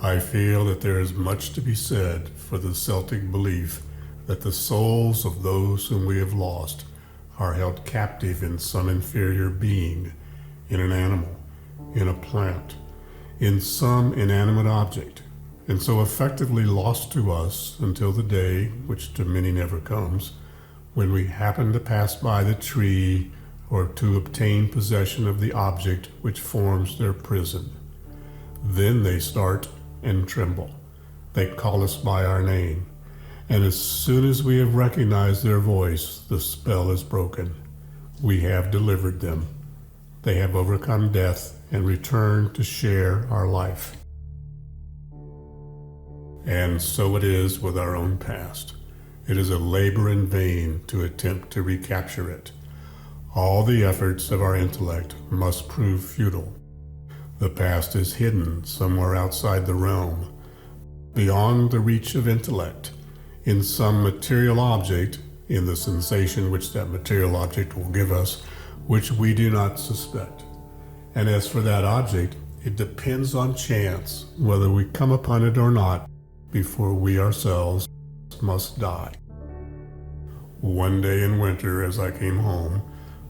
I feel that there is much to be said for the Celtic belief that the souls of those whom we have lost are held captive in some inferior being, in an animal, in a plant, in some inanimate object, and so effectively lost to us until the day, which to many never comes, when we happen to pass by the tree or to obtain possession of the object which forms their prison. Then they start and tremble. They call us by our name, and as soon as we have recognized their voice, the spell is broken. We have delivered them. They have overcome death and returned to share our life. And so it is with our own past. It is a labor in vain to attempt to recapture it. All the efforts of our intellect must prove futile. The past is hidden somewhere outside the realm, beyond the reach of intellect, in some material object, in the sensation which that material object will give us, which we do not suspect. And as for that object, it depends on chance whether we come upon it or not before we ourselves must die. One day in winter, as I came home,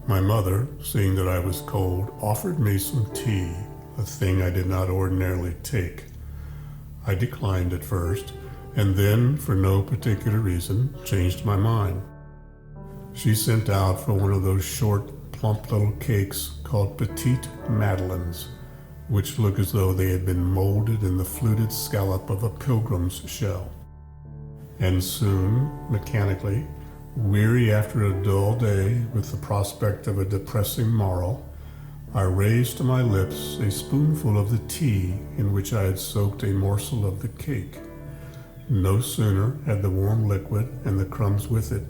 my mother, seeing that I was cold, offered me some tea, a thing I did not ordinarily take. I declined at first, and then, for no particular reason, changed my mind. She sent out for one of those short, plump little cakes called petite madeleines, which look as though they had been molded in the fluted scallop of a pilgrim's shell. And soon, mechanically, weary after a dull day with the prospect of a depressing morrow, I raised to my lips a spoonful of the tea in which I had soaked a morsel of the cake. No sooner had the warm liquid, and the crumbs with it,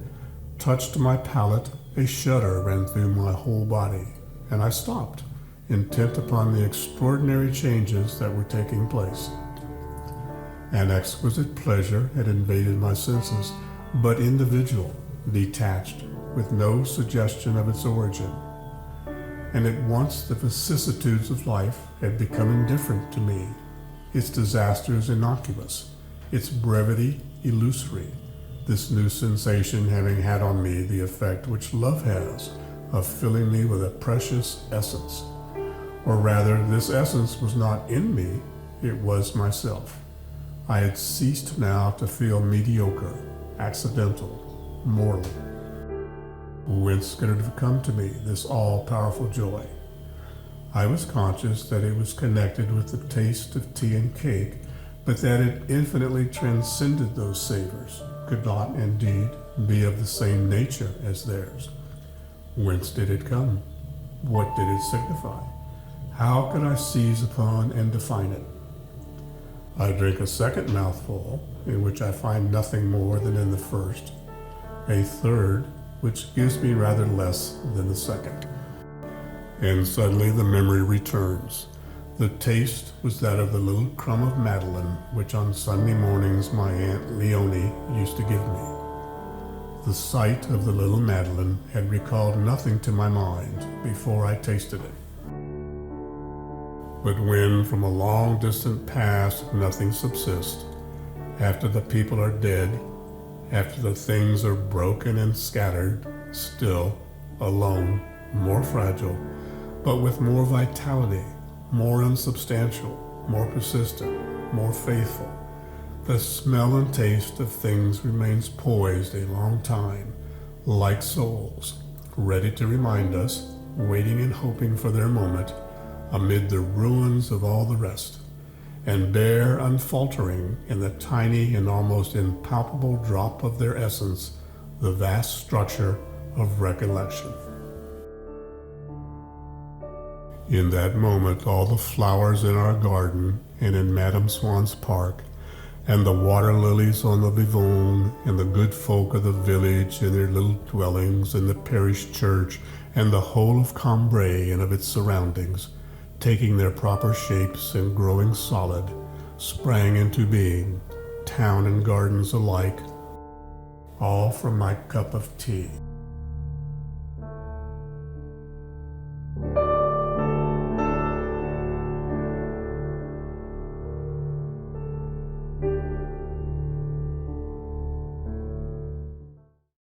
touched my palate, a shudder ran through my whole body, and I stopped, intent upon the extraordinary changes that were taking place. An exquisite pleasure had invaded my senses, but individual, detached, with no suggestion of its origin. And at once the vicissitudes of life had become indifferent to me, its disasters innocuous, its brevity illusory, this new sensation having had on me the effect which love has of filling me with a precious essence. Or rather, this essence was not in me, it was myself. I had ceased now to feel mediocre, accidental, mortal. Whence could it have come to me, this all-powerful joy? I was conscious that it was connected with the taste of tea and cake, but that it infinitely transcended those savors, could not, indeed, be of the same nature as theirs. Whence did it come? What did it signify? How could I seize upon and define it? I drink a second mouthful, in which I find nothing more than in the first, a third, which gives me rather less than the second. And suddenly the memory returns. The taste was that of the little crumb of madeleine which on Sunday mornings my Aunt Leonie used to give me. The sight of the little madeleine had recalled nothing to my mind before I tasted it. But when from a long distant past nothing subsists, after the people are dead, after the things are broken and scattered, still, alone, more fragile, but with more vitality, more unsubstantial, more persistent, more faithful, the smell and taste of things remains poised a long time, like souls, ready to remind us, waiting and hoping for their moment, amid the ruins of all the rest, and bear unfaltering in the tiny and almost impalpable drop of their essence the vast structure of recollection. In that moment, all the flowers in our garden and in Madame Swan's park, and the water lilies on the Vivonne, and the good folk of the village in their little dwellings in the parish church, and the whole of Cambrai and of its surroundings, taking their proper shapes and growing solid, sprang into being, town and gardens alike, all from my cup of tea.